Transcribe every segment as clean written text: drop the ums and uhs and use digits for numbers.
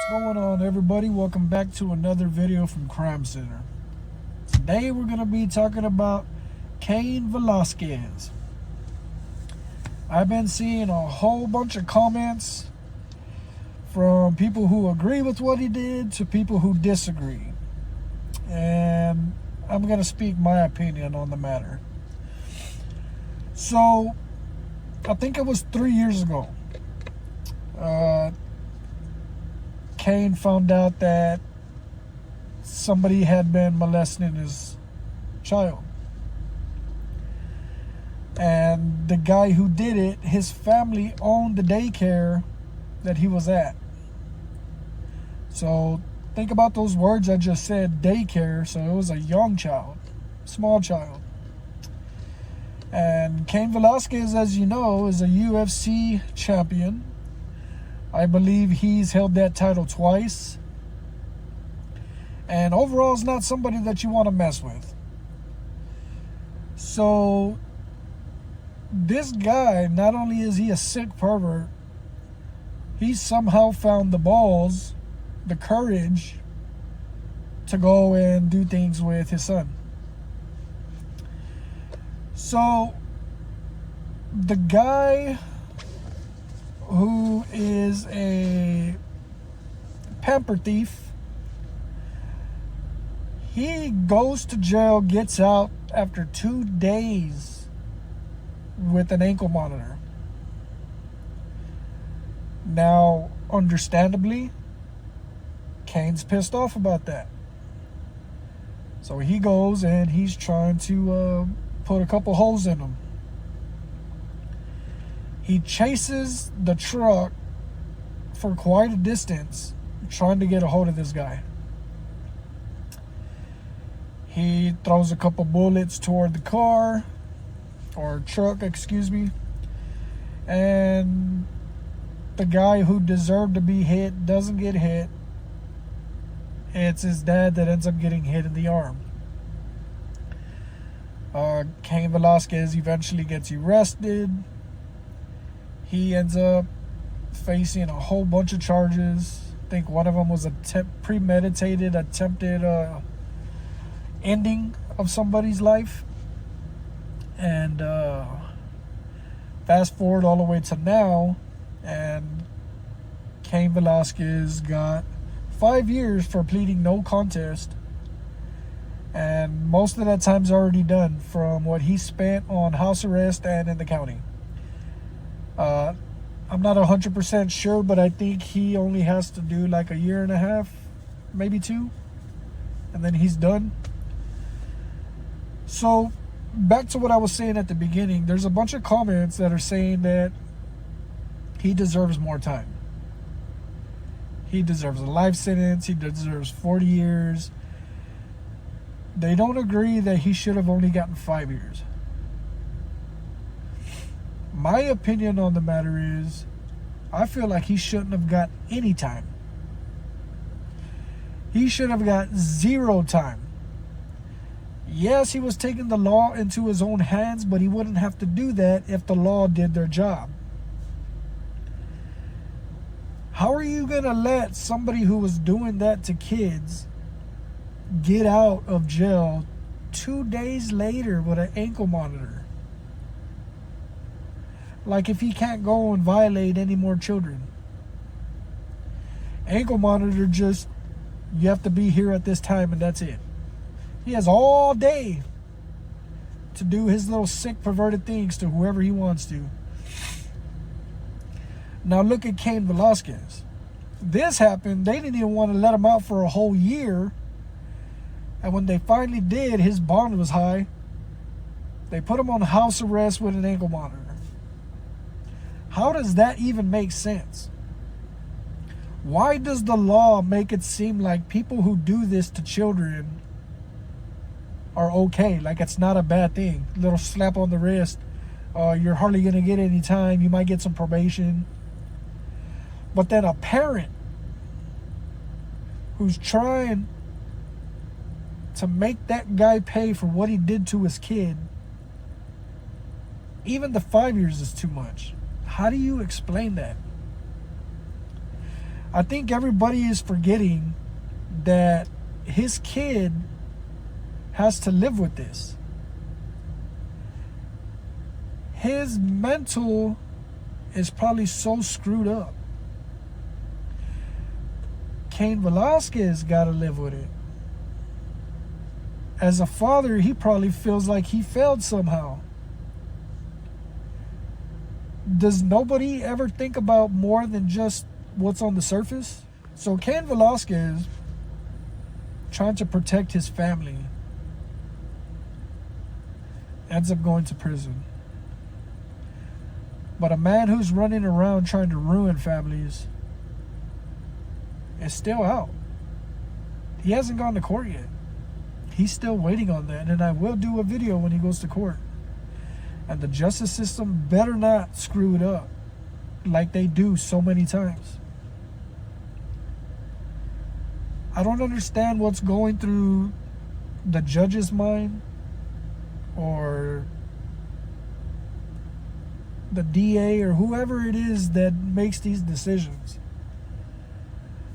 Going on, everybody? Welcome back to another video from Crime Center. Today we're going to be talking about Cain Velasquez. I've been seeing a whole bunch of comments from people who agree with what he did to people who disagree, and I'm going to speak my opinion on the matter. So I think it was 3 years ago, Cain found out that somebody had been molesting his child. And the guy who did it, his family owned the daycare that he was at. So think about those words I just said, daycare. So it was a young child, small child. And Cain Velasquez, as you know, is a UFC champion. I believe he's held that title twice. And overall, is not somebody that you want to mess with. So this guy, not only is he a sick pervert, he somehow found the balls, the courage to go and do things with his son. So the guy who is a pamper thief, he goes to jail, gets out after 2 days with an ankle monitor. Now, understandably, Cain's pissed off about that. So he goes and he's trying to put a couple holes in him. He chases the truck for quite a distance, trying to get a hold of this guy. He throws a couple bullets toward the car, or truck, excuse me. And the guy who deserved to be hit doesn't get hit. It's his dad that ends up getting hit in the arm. Cain Velasquez eventually gets arrested. He ends up facing a whole bunch of charges. I think one of them was a premeditated, attempted ending of somebody's life. And fast forward all the way to now, and Cain Velasquez got 5 years for pleading no contest. And most of that time's already done from what he spent on house arrest and in the county. I'm not 100% sure, but I think he only has to do like 1.5 years, maybe 2, and then he's done. So back to what I was saying at the beginning, there's a bunch of comments that are saying that he deserves more time. He deserves a life sentence. He deserves 40 years. They don't agree that he should have only gotten 5 years. My opinion on the matter is, I feel like he shouldn't have got any time. He should have got 0 time. Yes, he was taking the law into his own hands, but he wouldn't have to do that if the law did their job. How are you going to let somebody who was doing that to kids get out of jail 2 days later with an ankle monitor? Like, if he can't go and violate any more children. Ankle monitor, just, you have to be here at this time and that's it. He has all day to do his little sick, perverted things to whoever he wants to. Now look at Cain Velasquez. This happened, they didn't even want to let him out for a whole year. And when they finally did, his bond was high. They put him on house arrest with an ankle monitor. How does that even make sense? Why does the law make it seem like people who do this to children are okay? Like, it's not a bad thing. Little slap on the wrist. You're hardly going to get any time. You might get some probation. But then a parent who's trying to make that guy pay for what he did to his kid, even the 5 years is too much. How do you explain that? I think everybody is forgetting that his kid has to live with this. His mental is probably so screwed up. Cain Velasquez got to live with it. As a father, he probably feels like he failed somehow. Does nobody ever think about more than just what's on the surface? So Cain Velasquez, trying to protect his family, ends up going to prison. But a man who's running around trying to ruin families is still out. He hasn't gone to court yet. He's still waiting on that, and I will do a video when he goes to court. And the justice system better not screw it up like they do so many times. I don't understand what's going through the judge's mind or the DA or whoever it is that makes these decisions.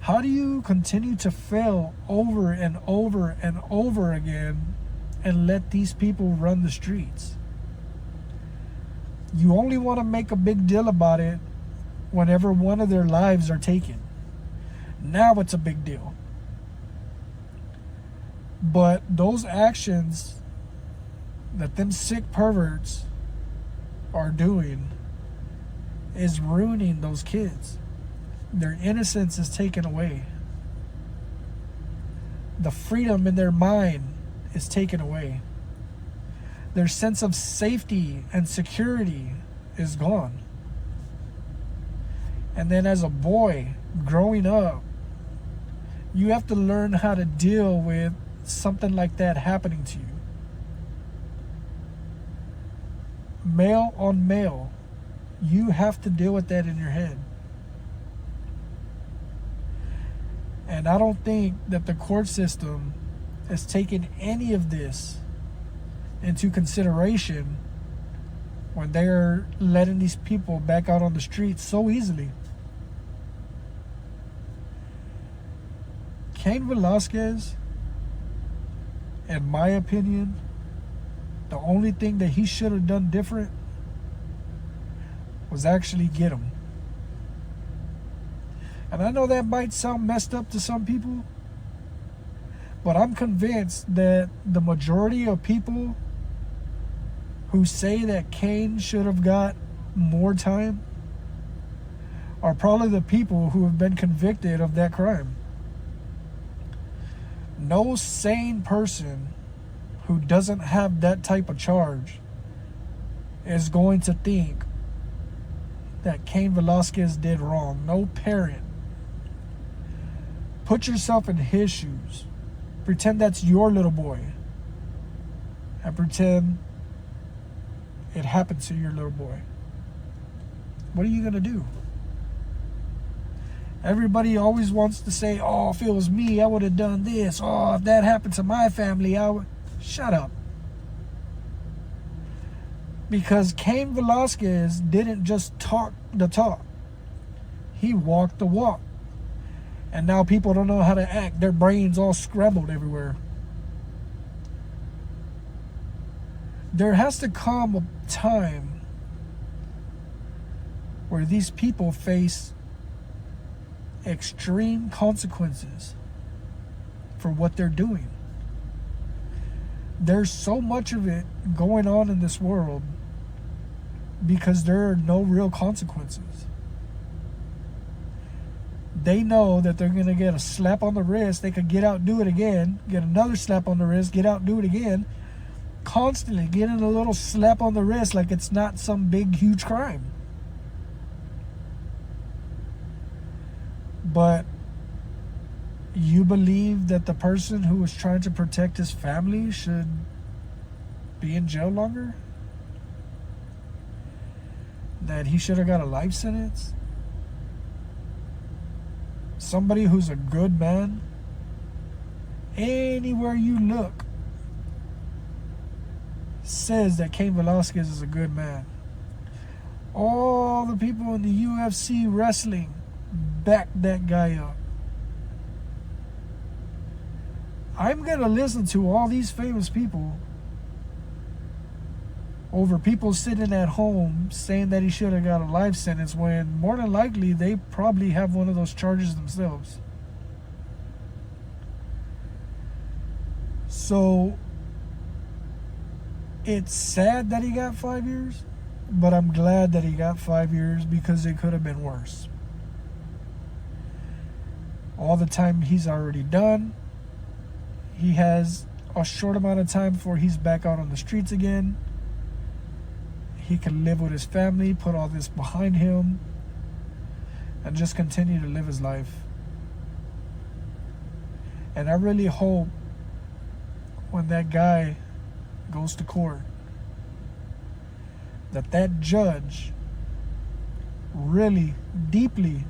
How do you continue to fail over and over and over again and let these people run the streets? You only want to make a big deal about it whenever one of their lives are taken. Now it's a big deal. But those actions that them sick perverts are doing is ruining those kids. Their innocence is taken away. The freedom in their mind is taken away. Their sense of safety and security is gone. And then as a boy growing up, you have to learn how to deal with something like that happening to you. Male on male, you have to deal with that in your head. And I don't think that the court system has taken any of this into consideration when they're letting these people back out on the streets so easily. Cain Velasquez, in my opinion, the only thing that he should have done different was actually get him. And I know that might sound messed up to some people, but I'm convinced that the majority of people who say that Cain should have got more time are probably the people who have been convicted of that crime. No sane person who doesn't have that type of charge is going to think that Cain Velasquez did wrong. No parent. Put yourself in his shoes. Pretend that's your little boy. And pretend it happened to your little boy. What are you going to do? Everybody always wants to say, oh, if it was me, I would have done this. Oh, if that happened to my family, I would... Shut up. Because Cain Velasquez didn't just talk the talk. He walked the walk. And now people don't know how to act. Their brains all scrambled everywhere. There has to come a time where these people face extreme consequences for what they're doing. There's so much of it going on in this world because there are no real consequences. They know that they're going to get a slap on the wrist. They could get out and do it again, get another slap on the wrist, get out and do it again. Constantly getting a little slap on the wrist like it's not some big, huge crime. But you believe that the person who was trying to protect his family should be in jail longer? That he should have got a life sentence? Somebody who's a good man, anywhere you look, says that Cain Velasquez is a good man. All the people in the UFC wrestling back that guy up. I'm going to listen to all these famous people over people sitting at home saying that he should have got a life sentence when more than likely they probably have one of those charges themselves. So it's sad that he got 5 years, but I'm glad that he got 5 years because it could have been worse. All the time he's already done, he has a short amount of time before he's back out on the streets again. He can live with his family, put all this behind him, and just continue to live his life. And I really hope when that guy goes to court that judge really deeply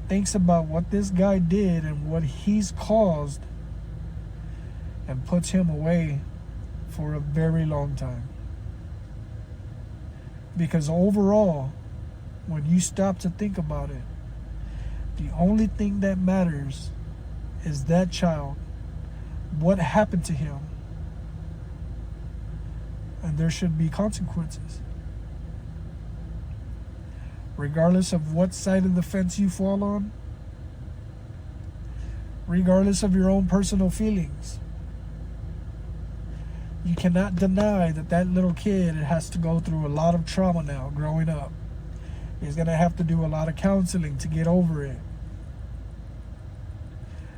thinks about what this guy did and what he's caused and puts him away for a very long time. Because overall, when you stop to think about it, the only thing that matters is that child. What happened to him? And there should be consequences. Regardless of what side of the fence you fall on, regardless of your own personal feelings, you cannot deny that little kid has to go through a lot of trauma now growing up. He's going to have to do a lot of counseling to get over it.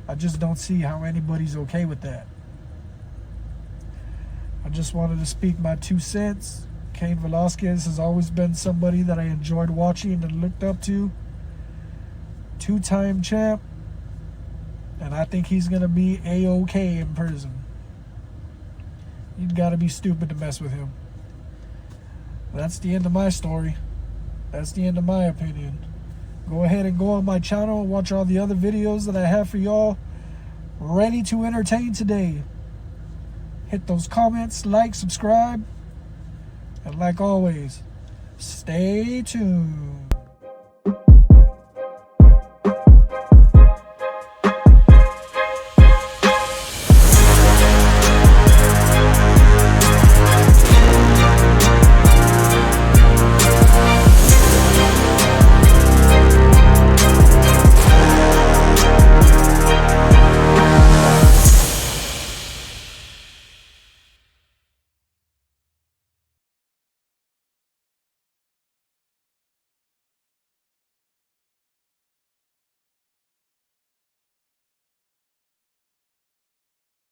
I just don't see how anybody's okay with that. I just wanted to speak my 2 cents. Cain Velasquez has always been somebody that I enjoyed watching and looked up to. 2-time champ. And I think he's going to be A-OK in prison. You've got to be stupid to mess with him. That's the end of my story. That's the end of my opinion. Go ahead and go on my channel and watch all the other videos that I have for y'all. Ready to entertain today. Hit those comments, like, subscribe. And like always, stay tuned.